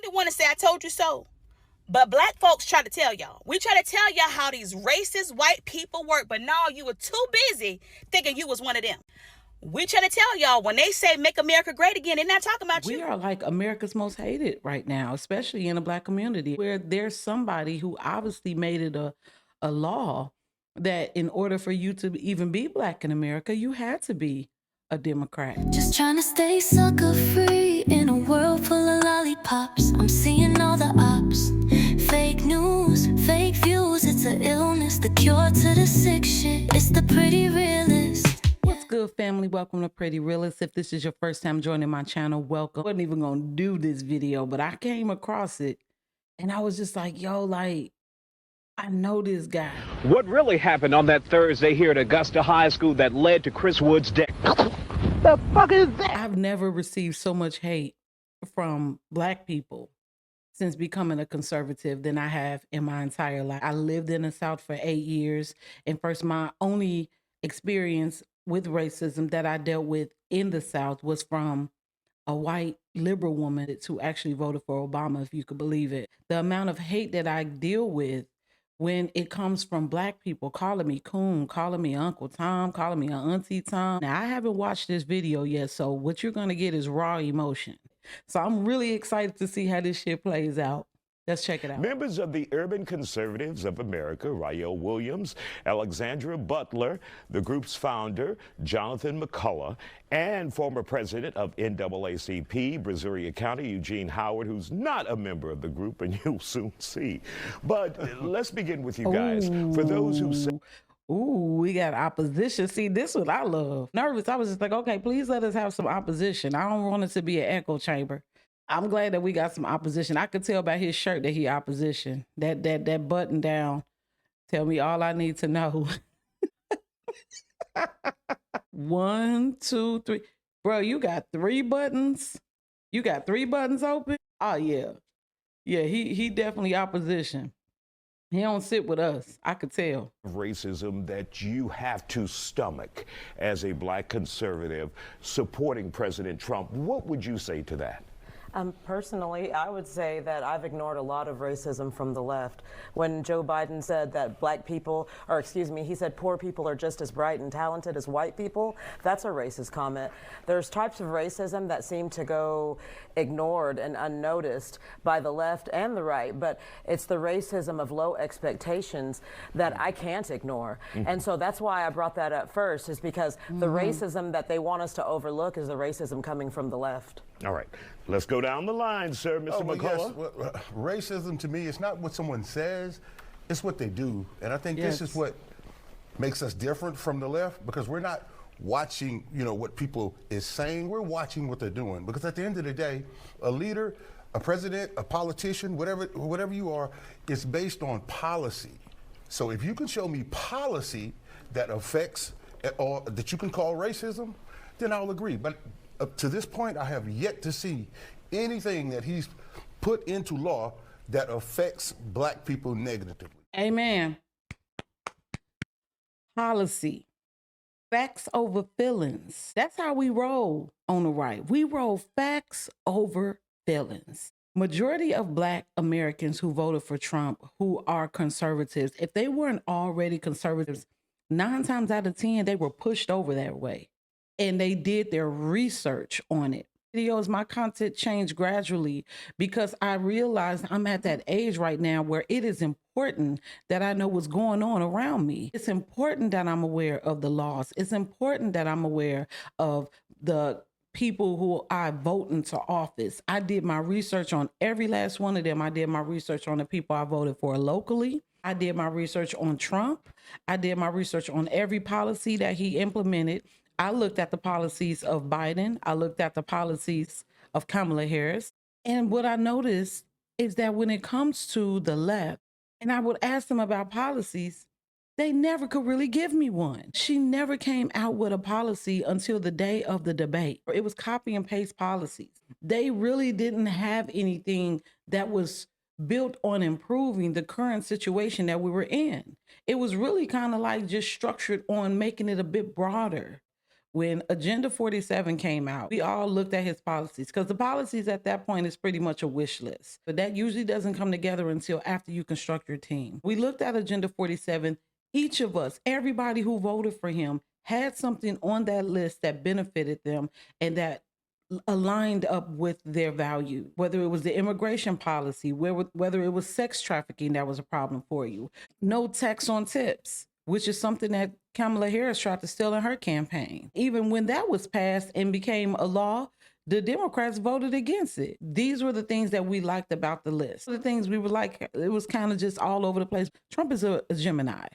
the one to say I told you so. But black folks try to tell y'all. We try to tell y'all how these racist white people work, but no, you were too busy thinking you was one of them. We try to tell y'all when they say make America great again, they're not talking about you. We are like America's most hated right now, especially in the black community, where there's somebody who obviously made it a law that in order for you to even be black in America, you had to be a Democrat. Just trying to stay sucker free in a world full of lollipops. I'm seeing all the ops. Fake news, fake views. It's an illness, the cure to the sick shit. It's the Pretty Realist. What's good, family? Welcome to Pretty Realist. If this is your first time joining my channel, welcome. I wasn't even gonna do this video, but I came across it and I was just like, yo, like, I know this guy. What really happened on that Thursday here at Augusta High School that led to Chris Wood's death? The fuck is that? I've never received so much hate from black people since becoming a conservative than I have in my entire life. I lived in the South for 8 years, and first, my only experience with racism that I dealt with in the South was from a white liberal woman who actually voted for Obama, if you could believe it. The amount of hate that I deal with when it comes from black people calling me coon, calling me Uncle Tom, calling me Auntie Tom. Now, I haven't watched this video yet, so what you're going to get is raw emotion. So I'm really excited to see how this shit plays out. Let's check it out. Members of the Urban Conservatives of America, Rael Williams, Alexandra Butler, the group's founder, Jonathan McCullough, and former president of NAACP, Brazoria County, Eugene Howard, who's not a member of the group, and you'll soon see. But let's begin with you guys. For those who say, ooh, we got opposition. See, this is what I love. Nervous. I was just like, okay, please let us have some opposition. I don't want it to be an echo chamber. I'm glad that we got some opposition. I could tell by his shirt that he opposition. That button down tell me all I need to know. 1, 2, 3. Bro, you got 3 buttons? You got 3 buttons open? Oh, yeah. Yeah, he definitely opposition. He don't sit with us. I could tell. racism that you have to stomach as a black conservative supporting President Trump, what would you say to that? Personally, I would say that I've ignored a lot of racism from the left. When Joe Biden said that black people, or excuse me, he said poor people are just as bright and talented as white people, that's a racist comment. There's types of racism that seem to go ignored and unnoticed by the left and the right, but it's the racism of low expectations that I can't ignore. And so that's why I brought that up first, is because the racism that they want us to overlook is the racism coming from the left. All right, let's go down the line, sir, Mr. McCullough. Yes. Well, racism to me is not what someone says, it's what they do. And I think this is what makes us different from the left, because we're not watching, what people is saying, we're watching what they're doing. Because at the end of the day, a leader, a president, a politician, whatever you are, is based on policy. So if you can show me policy that affects or that you can call racism, then I'll agree. But up to this point, I have yet to see anything that he's put into law that affects black people negatively. Amen. Policy. Facts over feelings. That's how we roll on the right. We roll facts over feelings. Majority of black Americans who voted for Trump, who are conservatives, if they weren't already conservatives, 9 times out of 10, they were pushed over that way. And they did their research on it. Videos, my content changed gradually because I realized I'm at that age right now where it is important that I know what's going on around me. It's important that I'm aware of the laws. It's important that I'm aware of the people who I vote into office. I did my research on every last one of them. I did my research on the people I voted for locally. I did my research on Trump. I did my research on every policy that he implemented. I looked at the policies of Biden. I looked at the policies of Kamala Harris. And what I noticed is that when it comes to the left, and I would ask them about policies, they never could really give me one. She never came out with a policy until the day of the debate. It was copy and paste policies. They really didn't have anything that was built on improving the current situation that we were in. It was really kind of like just structured on making it a bit broader. When Agenda 47 came out, we all looked at his policies because the policies at that point is pretty much a wish list. But that usually doesn't come together until after you construct your team. We looked at Agenda 47. Each of us, everybody who voted for him, had something on that list that benefited them and that aligned up with their value, whether it was the immigration policy, whether it was sex trafficking that was a problem for you, no tax on tips, which is something that Kamala Harris tried to steal in her campaign. Even when that was passed and became a law, the Democrats voted against it. These were the things that we liked about the list. The things we were like, it was kind of just all over the place. Trump is a Gemini.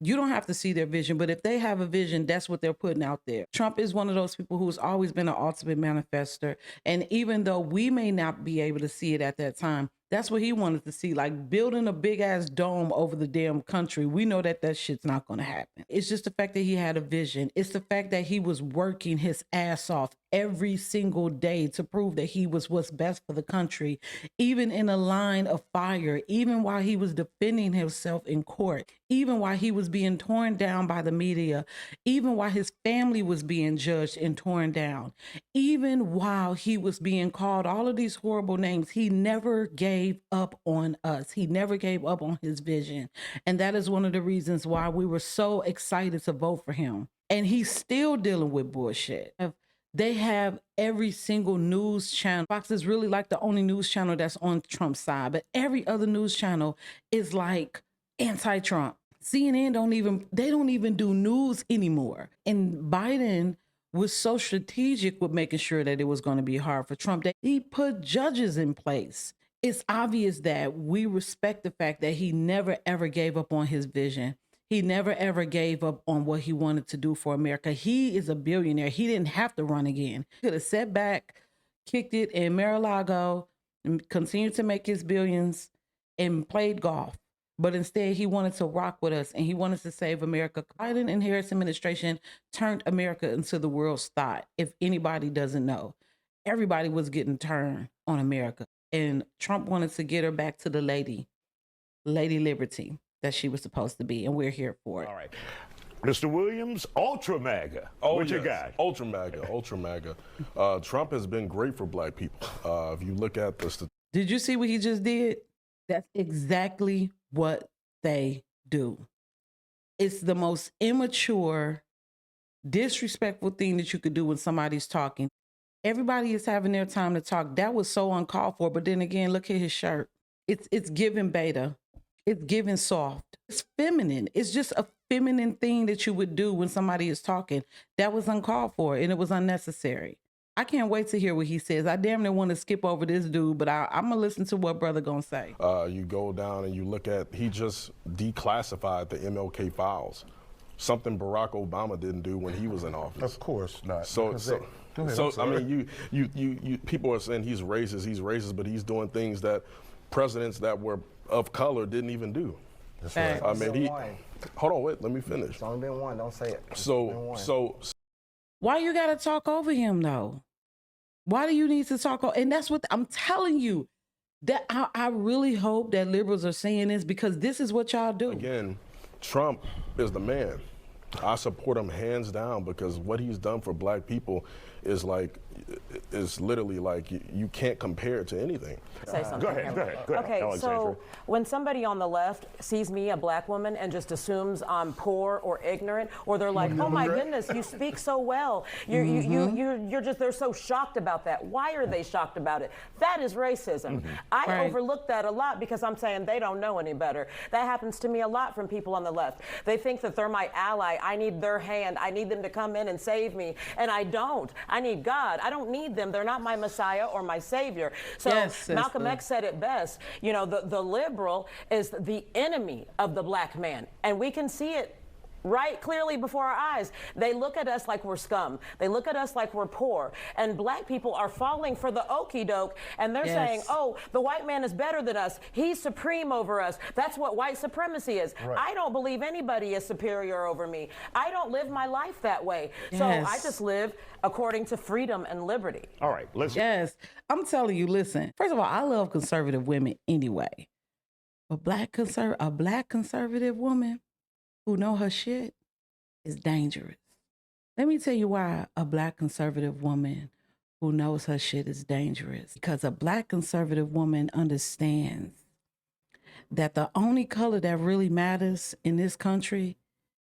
You don't have to see their vision, but if they have a vision, that's what they're putting out there. Trump is one of those people who's always been an ultimate manifester. And even though we may not be able to see it at that time, that's what he wanted to see, like building a big ass dome over the damn country. We know that that shit's not going to happen. It's just the fact that he had a vision. It's the fact that he was working his ass off every single day to prove that he was what's best for the country, even in a line of fire, even while he was defending himself in court, even while he was being torn down by the media, even while his family was being judged and torn down, even while he was being called all of these horrible names. He never gave up on us. He never gave up on his vision. And that is one of the reasons why we were so excited to vote for him. And he's still dealing with bullshit. They have every single news channel. Fox is really like the only news channel that's on Trump's side, but every other news channel is like anti-Trump. CNN don't even do news anymore. And Biden was so strategic with making sure that it was going to be hard for Trump that he put judges in place. It's obvious that we respect the fact that he never ever gave up on his vision. He never ever gave up on what he wanted to do for America. He is a billionaire. He didn't have to run again. He could have sat back, kicked it in Mar-a-Lago, and continued to make his billions and played golf. But instead, he wanted to rock with us and he wanted to save America. Biden and Harris administration turned America into the world's thought. If anybody doesn't know, everybody was getting turned on America. And Trump wanted to get her back to the Lady Liberty that she was supposed to be. And we're here for it. All right. Mr. Williams, Ultra MAGA. What you got? Ultra MAGA. Trump has been great for black people. If you look at the Did you see what he just did? That's exactly what they do. It's the most immature, disrespectful thing that you could do when somebody's talking. Everybody is having their time to talk. That was so uncalled for. But then again, look at his shirt. It's giving beta. It's giving soft. It's feminine. It's just a feminine thing that you would do when somebody is talking. That was uncalled for and it was unnecessary. I can't wait to hear what he says. I damn near want to skip over this dude, but I'm going to listen to what brother going to say. You go down and you look at, he just declassified the MLK files. Something Barack Obama didn't do when he was in office. Of course not. So I mean, you people are saying he's racist, but he's doing things that presidents that were of color didn't even do. That's right. I mean, hold on, wait, let me finish. It's only been one, don't say it. So why you got to talk over him though? Why do you need to talk over? And that's what I'm telling you. That I really hope that liberals are saying this because this is what y'all do. Again, Trump is the man. I support him hands down because what he's done for black people is literally like you can't compare it to anything. Say something. Go ahead. Okay, Alexandra. so when somebody on the left sees me, a black woman, and just assumes I'm poor or ignorant, or they're like, "Oh my goodness, you speak so well," they're so shocked about that. Why are they shocked about it? That is racism. I overlook that a lot because I'm saying they don't know any better. That happens to me a lot from people on the left. They think that they're my ally. I need their hand. I need them to come in and save me, and I don't. I need God. I don't need them. They're not my Messiah or my Savior. So Malcolm X said it best. You know, the liberal is the enemy of the black man, and we can see it right clearly before our eyes. They look at us like we're scum. They look at us like we're poor. And black people are falling for the okie doke, and they're saying, oh, the white man is better than us. He's supreme over us. That's what white supremacy is. Right. I don't believe anybody is superior over me. I don't live my life that way. So I just live according to freedom and liberty. All right, listen. Yes, I'm telling you, listen. First of all, I love conservative women anyway. But a black conservative woman who know her shit is dangerous. Let me tell you why a Black conservative woman who knows her shit is dangerous. Because a Black conservative woman understands that the only color that really matters in this country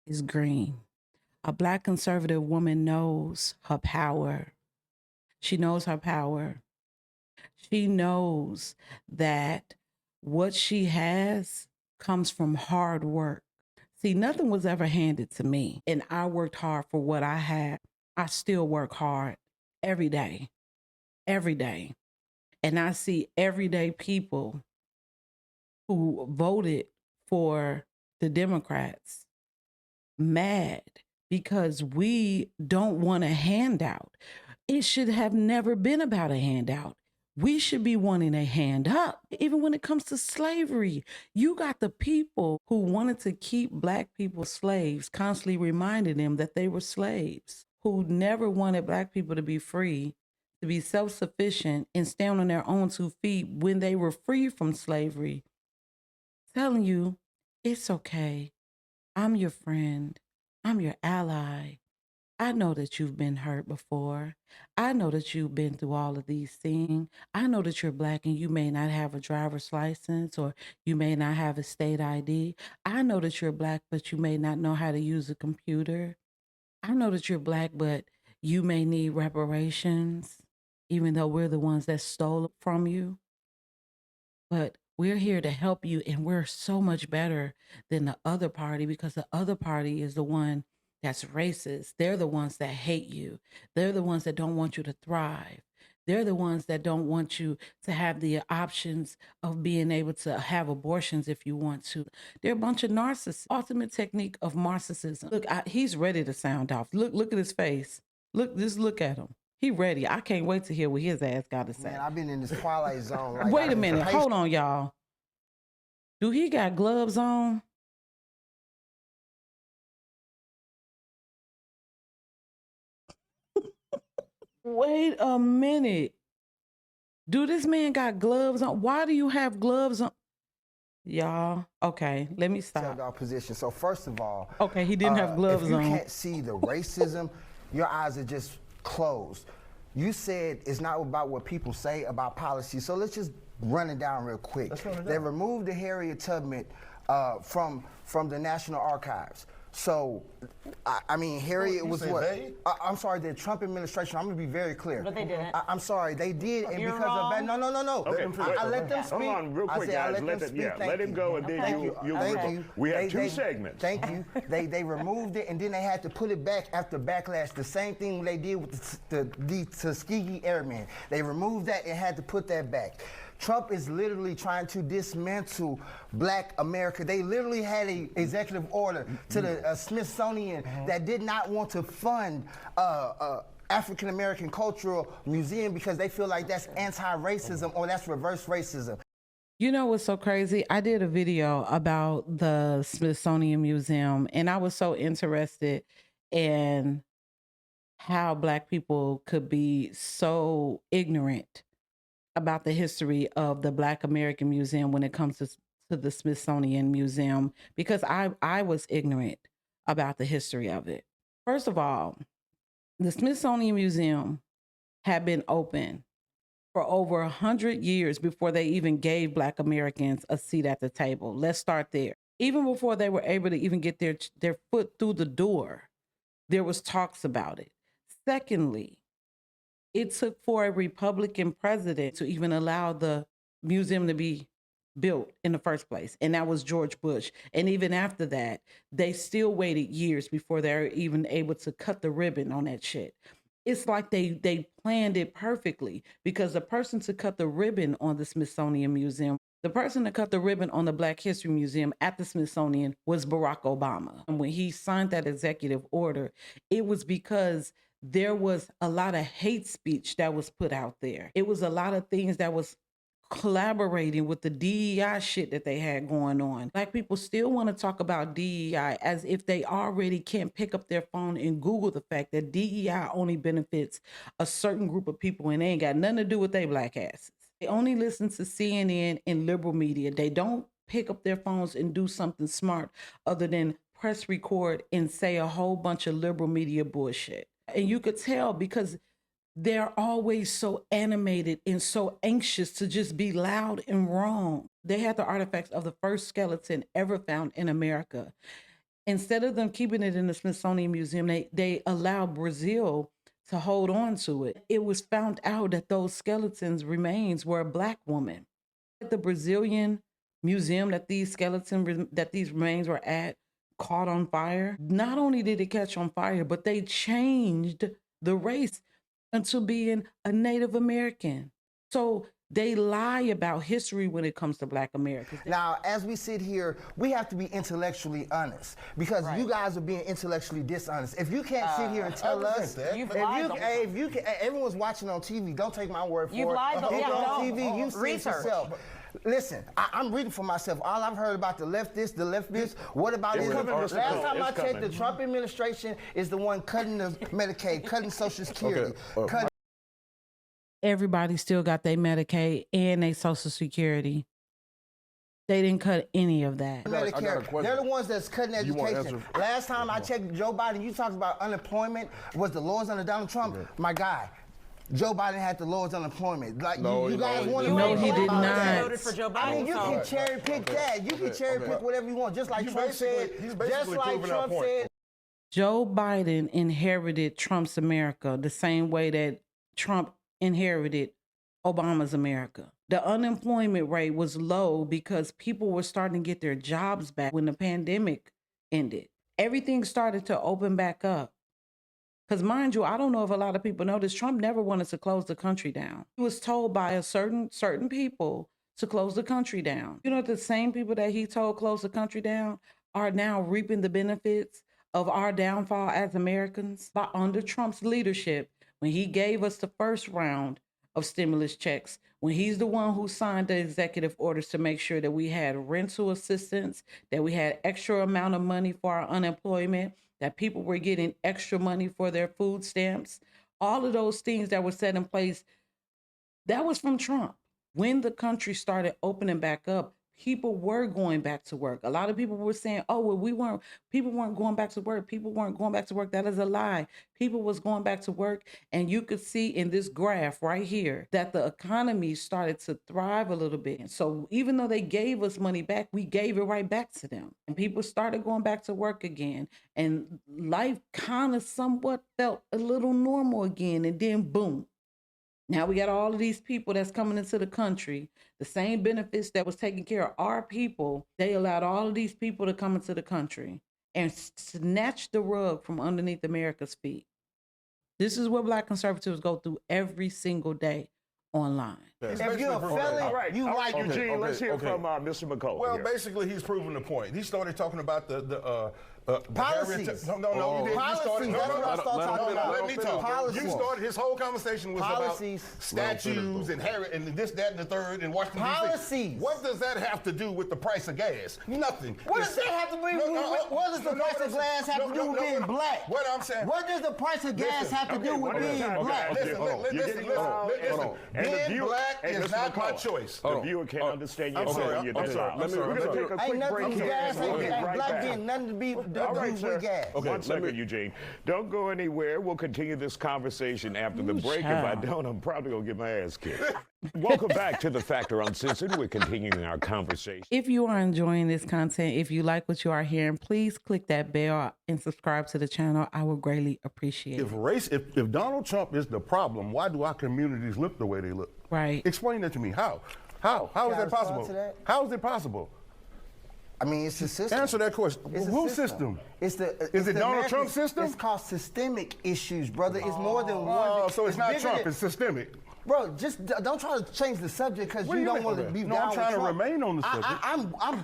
is green. A Black conservative woman knows her power. She knows her power. She knows that what she has comes from hard work. See, nothing was ever handed to me, and I worked hard for what I had. I still work hard every day, every day. And I see everyday people who voted for the Democrats mad because we don't want a handout. It should have never been about a handout. We should be wanting a hand up. Even when it comes to slavery, you got the people who wanted to keep Black people slaves, constantly reminding them that they were slaves, who never wanted Black people to be free, to be self-sufficient and stand on their own 2 feet when they were free from slavery, telling you, it's okay. I'm your friend. I'm your ally. I know that you've been hurt before. I know that you've been through all of these things. I know that you're Black and you may not have a driver's license or you may not have a state ID. I know that you're Black, but you may not know how to use a computer. I know that you're Black, but you may need reparations, even though we're the ones that stole it from you. But we're here to help you, and we're so much better than the other party because the other party is the one that's racist. They're the ones that hate you. They're the ones that don't want you to thrive. They're the ones that don't want you to have the options of being able to have abortions if you want to. They're a bunch of narcissists. Ultimate technique of narcissism. Look, he's ready to sound off. Look at his face. Just look at him. He ready. I can't wait to hear what his ass got to say. Man, I've been in this twilight zone. Like, wait a minute. Hold on, y'all. Do he got gloves on? Wait a minute. Do this man got gloves on? Why do you have gloves on? Y'all, okay, let me stop. Our position. So first of all, okay, he didn't have gloves on. If you can't see the racism, your eyes are just closed. You said it's not about what people say about policy. So let's just run it down real quick. They removed the Harriet Tubman from the National Archives. So, I mean, Harriet was what? I'm sorry, the Trump administration, I'm going to be very clear. But they didn't. I'm sorry, they did. And You're because wrong. of that, no. Okay, I let them speak. Hold on, real quick, guys. Let him go, and then you. We have 2 segments. Thank you. They removed it, and then they had to put it back after backlash. The same thing they did with the Tuskegee Airmen. They removed that and had to put that back. Trump is literally trying to dismantle Black America. They literally had an executive order to the Smithsonian that did not want to fund African American Cultural Museum because they feel like that's anti-racism or that's reverse racism. You know what's so crazy? I did a video about the Smithsonian Museum, and I was so interested in how Black people could be so ignorant about the history of the Black American Museum when it comes to the Smithsonian Museum, because I was ignorant about the history of it. First of all, the Smithsonian Museum had been open for over 100 years before they even gave Black Americans a seat at the table. Let's start there. Even before they were able to even get their foot through the door, there was talks about it. Secondly, it took for a Republican president to even allow the museum to be built in the first place, and that was George Bush. And even after that, they still waited years before they were even able to cut the ribbon on that shit. It's like they planned it perfectly, because the person to cut the ribbon on the Smithsonian Museum, the person to cut the ribbon on the Black History Museum at the Smithsonian was Barack Obama. And when he signed that executive order, it was because there was a lot of hate speech that was put out there. It was a lot of things that was collaborating with the DEI shit that they had going on. Black people still want to talk about DEI as if they already can't pick up their phone and Google the fact that DEI only benefits a certain group of people and they ain't got nothing to do with their Black asses. They only listen to CNN and liberal media. They don't pick up their phones and do something smart other than press record and say a whole bunch of liberal media bullshit. And you could tell because they're always so animated and so anxious to just be loud and wrong. They had the artifacts of the first skeleton ever found in America. Instead of them keeping it in the Smithsonian Museum, they allowed Brazil to hold on to it. It was found out that those skeletons remains were a Black woman. The Brazilian museum that these remains were at caught on fire. Not only did it catch on fire, but they changed the race into being a Native American. So they lie about history when it comes to Black Americans. Now, as we sit here, we have to be intellectually honest because you guys are being intellectually dishonest. If you can't sit here and tell us, everyone's watching on TV. Don't take my word for it. You've lied on TV. You see it yourself. Listen, I'm reading for myself. All I've heard about the left this, what about this? Last time I checked, the Trump administration is the one cutting the Medicaid, cutting Social Security. Everybody still got their Medicaid and their Social Security. They didn't cut any of that. Medicare, they're the ones that's cutting education. Last time I checked Joe Biden, you talked about unemployment was the lowest under Donald Trump. My guy. Joe Biden had the lowest unemployment. Like you guys want to No, he did not. Voted for Joe Biden. I mean, you can cherry pick that. You can cherry pick whatever you want, just like Trump said. Just like Trump said. Joe Biden inherited Trump's America the same way that Trump inherited Obama's America. The unemployment rate was low because people were starting to get their jobs back when the pandemic ended. Everything started to open back up. Because mind you, I don't know if a lot of people know this, Trump never wanted to close the country down. He was told by a certain people to close the country down. You know, the same people that he told close the country down are now reaping the benefits of our downfall as Americans. By under Trump's leadership, when he gave us the first round of stimulus checks, when he's the one who signed the executive orders to make sure that we had rental assistance, that we had extra amount of money for our unemployment, that people were getting extra money for their food stamps, all of those things that were set in place, that was from Trump. When the country started opening back up, people were going back to work. A lot of people were saying, oh, well, people weren't going back to work. People weren't going back to work. That is a lie. People was going back to work. And you could see in this graph right here that the economy started to thrive a little bit. So even though they gave us money back, we gave it right back to them. And people started going back to work again. And life kind of somewhat felt a little normal again. And then boom. Now we got all of these people that's coming into the country, the same benefits that was taking care of our people. They allowed all of these people to come into the country and snatch the rug from underneath America's feet. This is what Black conservatives go through every single day online. If you're a felon, you like Eugene. Let's hear from Mr. McCullough. Well, basically, he's proving the point. He started talking about the policies. No, you didn't. Policies. That's what I started talking about. Let me talk. Policies. You started, his whole conversation was policies. About statues and this, that, and the third, and Washington, D.C. Policies. What does that have to do with the price of gas? Nothing. What does that have to do with, what does the price of gas have to do with being black? What I'm saying. What does the price of gas have to do with being black? Listen. Being black is not my choice. The viewer can't understand you. I'm sorry. We're going to take a quick break here. Black being nothing to be with gas. Okay, 1 second, Eugene. Don't go anywhere. We'll continue this conversation after the break. If I don't, I'm probably going to get my ass kicked. Welcome back to The Factor Uncensored. We're continuing our conversation. If you are enjoying this content, if you like what you are hearing, please click that bell and subscribe to the channel. I would greatly appreciate it. If Donald Trump is the problem, why do our communities look the way they look? Right. Explain that to me. How is that possible? How is it possible? I mean, it's a system. Answer that question. Whose system? Is it Donald Trump's system? It's called systemic issues, brother. It's more than one. Oh, so it's not Trump. It's systemic. Bro, just don't try to change the subject because you don't want to be down with I'm trying Trump. to remain on the subject.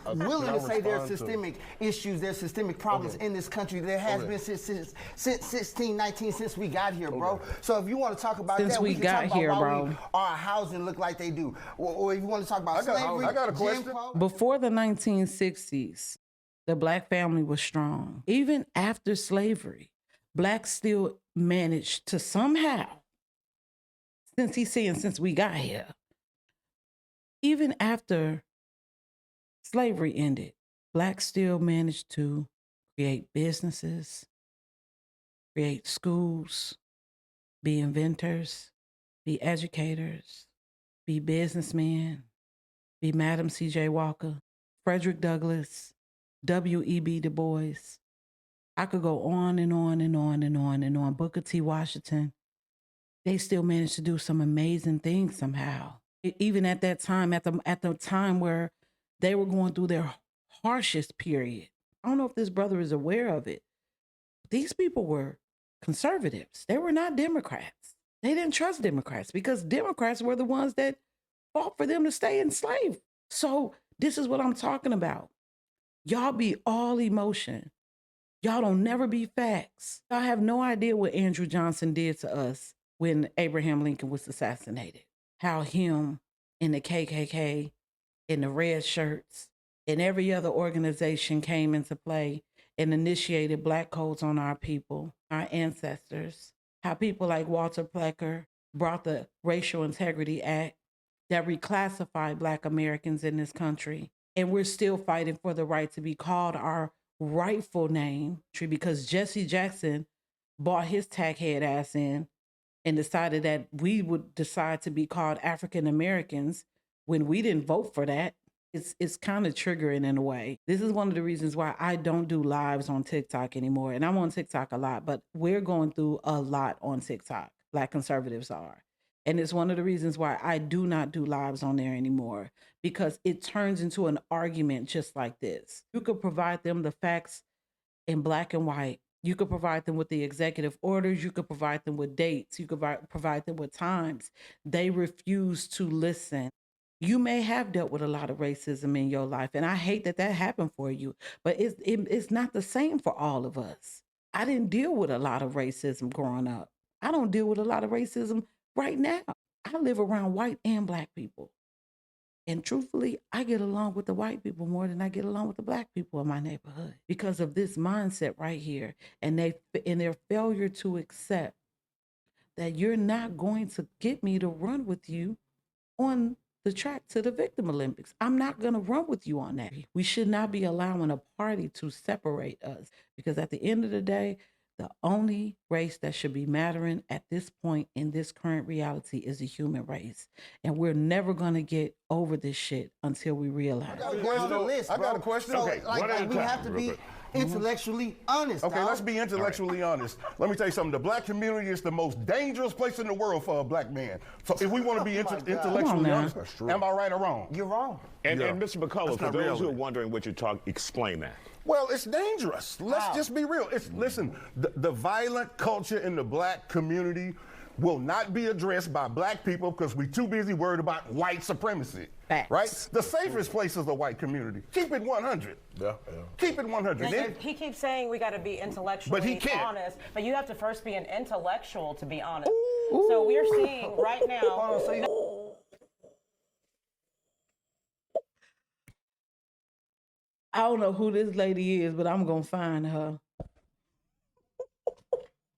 I'm willing to say there's systemic issues, there's systemic problems in this country. There has been since 1619, since we got here, bro. So if you want to talk about that, we can talk about why our housing look like they do. Or if you want to talk about slavery, I got a question. Before the 1960s, the Black family was strong. Even after slavery, Blacks still managed to somehow, since we got here, even after slavery ended, Blacks still managed to create businesses, create schools, be inventors, be educators, be businessmen, be Madam C.J. Walker, Frederick Douglass, W.E.B. Du Bois. I could go on and on and on and on and on. Booker T. Washington. They still managed to do some amazing things somehow. Even at that time, at the time where they were going through their harshest period. I don't know if this brother is aware of it. These people were conservatives. They were not Democrats. They didn't trust Democrats because Democrats were the ones that fought for them to stay enslaved. So this is what I'm talking about. Y'all be all emotion. Y'all don't never be facts. Y'all have no idea what Andrew Johnson did to us when Abraham Lincoln was assassinated. How him and the KKK and the red shirts and every other organization came into play and initiated black codes on our people, our ancestors. How people like Walter Plecker brought the Racial Integrity Act that reclassified Black Americans in this country. And we're still fighting for the right to be called our rightful name, because Jesse Jackson bought his tackhead ass in and decided that we would decide to be called African Americans when we didn't vote for that. It's kind of triggering in a way. This is one of the reasons why I don't do lives on TikTok anymore. And I'm on TikTok a lot, but we're going through a lot on TikTok. Black conservatives are. And it's one of the reasons why I do not do lives on there anymore, because it turns into an argument just like this. You could provide them the facts in black and white. You could provide them with the executive orders. You could provide them with dates. You could provide them with times. They refuse to listen. You may have dealt with a lot of racism in your life, and I hate that that happened for you, but it's not the same for all of us. I didn't deal with a lot of racism growing up. I don't deal with a lot of racism right now. I live around white and black people. And truthfully, I get along with the white people more than I get along with the black people in my neighborhood because of this mindset right here. And their failure to accept that you're not going to get me to run with you on the track to the Victim Olympics. I'm not going to run with you on that. We should not be allowing a party to separate us, because at the end of the day, the only race that should be mattering at this point in this current reality is the human race. And we're never going to get over this shit until we realize. I got a question. So, Okay, we have to be intellectually honest. Okay, let's be intellectually honest. Let me tell you something. The black community is the most dangerous place in the world for a black man. So if we want to be intellectually honest, am I right or wrong? You're wrong. And Mr. McCullough, for those who are wondering what you talk, explain that. Well, it's dangerous. Let's just be real. Listen, the violent culture in the black community will not be addressed by black people because we're too busy worried about white supremacy. Facts. Right? The safest place is the white community. Keep it 100. Yeah. Keep it 100. He keeps saying we got to be intellectually honest, but you have to first be an intellectual to be honest. Ooh. So we're seeing right now. I don't know who this lady is, but I'm going to find her.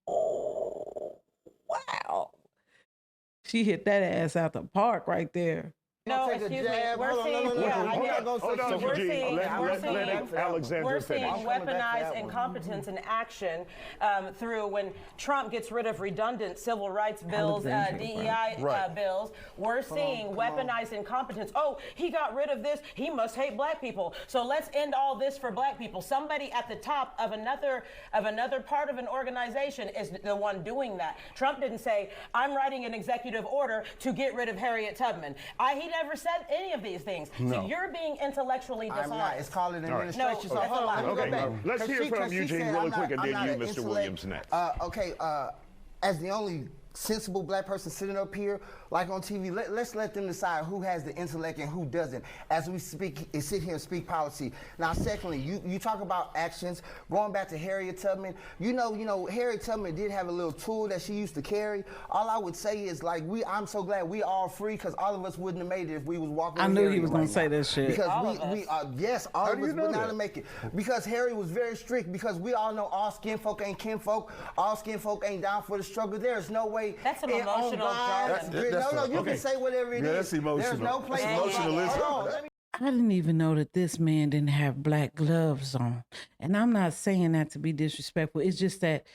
Wow. She hit that ass out the park right there. No, excuse me. We're seeing weaponized incompetence in action through when Trump gets rid of redundant civil rights bills, DEI bills. We're seeing weaponized incompetence. Oh, he got rid of this. He must hate black people. So let's end all this for black people. Somebody at the top of another part of an organization is the one doing that. Trump didn't say, I'm writing an executive order to get rid of Harriet Tubman. He never said any of these things. No. So you're being intellectually dishonest. I'm not. It's called an administration. No, so hold on. Okay. Let's hear from Eugene really quick, and then you, Mr. Williams, next. As the only sensible black person sitting up here, like on TV, let's let them decide who has the intellect and who doesn't as we sit here and speak policy. Now, secondly, you talk about actions. Going back to Harriet Tubman, you know, Harriet Tubman did have a little tool that she used to carry. All I would say is, like, I'm so glad we all free, because all of us wouldn't have made it if we was walking. I knew he was going to say that shit. Because all of us would not have made it. Because Harry was very strict, because we all know all skin folk ain't kinfolk, all skin folk ain't down for the struggle. There's no way. That's an emotional jargon. No, you can say whatever it is. That's emotional. There's no place. Emotionalism. I didn't even know that this man didn't have black gloves on. And I'm not saying that to be disrespectful. It's just that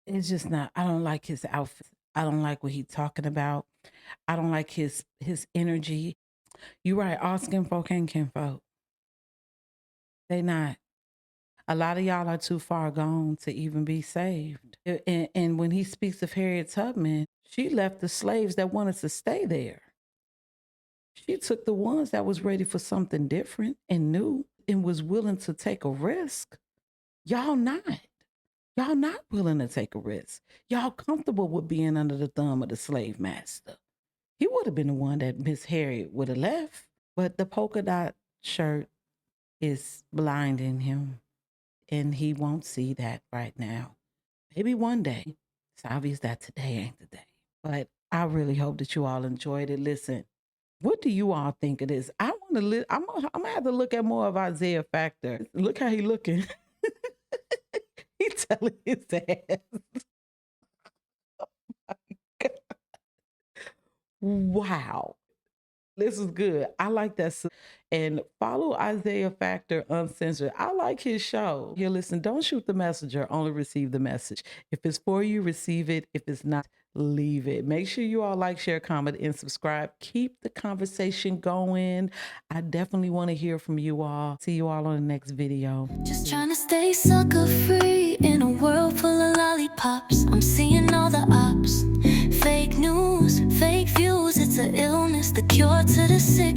it's just not, I don't like his outfit. I don't like what he's talking about. I don't like his energy. You're right, all skin folk ain't kinfolk. They not. A lot of y'all are too far gone to even be saved. And when he speaks of Harriet Tubman, she left the slaves that wanted to stay there. She took the ones that was ready for something different and new and was willing to take a risk. Y'all not. Y'all not willing to take a risk. Y'all comfortable with being under the thumb of the slave master. He would have been the one that Miss Harriet would have left, but the polka dot shirt is blinding him, and he won't see that right now. Maybe one day. It's obvious that today ain't the day, but I really hope that you all enjoyed it. Listen, what do you all think of this? I'm gonna have to look at more of Isiah Factor. Look how he looking. He telling his ass. Oh my God. Wow. This is good. I like that. And follow Isiah Factor Uncensored. I like his show. Here, listen, don't shoot the messenger, only receive the message. If it's for you, receive it. If it's not, leave it. Make sure you all like, share, comment, and subscribe. Keep the conversation going. I definitely want to hear from you all. See you all on the next video. Just trying to stay sucker free in a world full of lollipops. I'm seeing all the ops. Fake news, fake views. It's an illness, the cure to the sick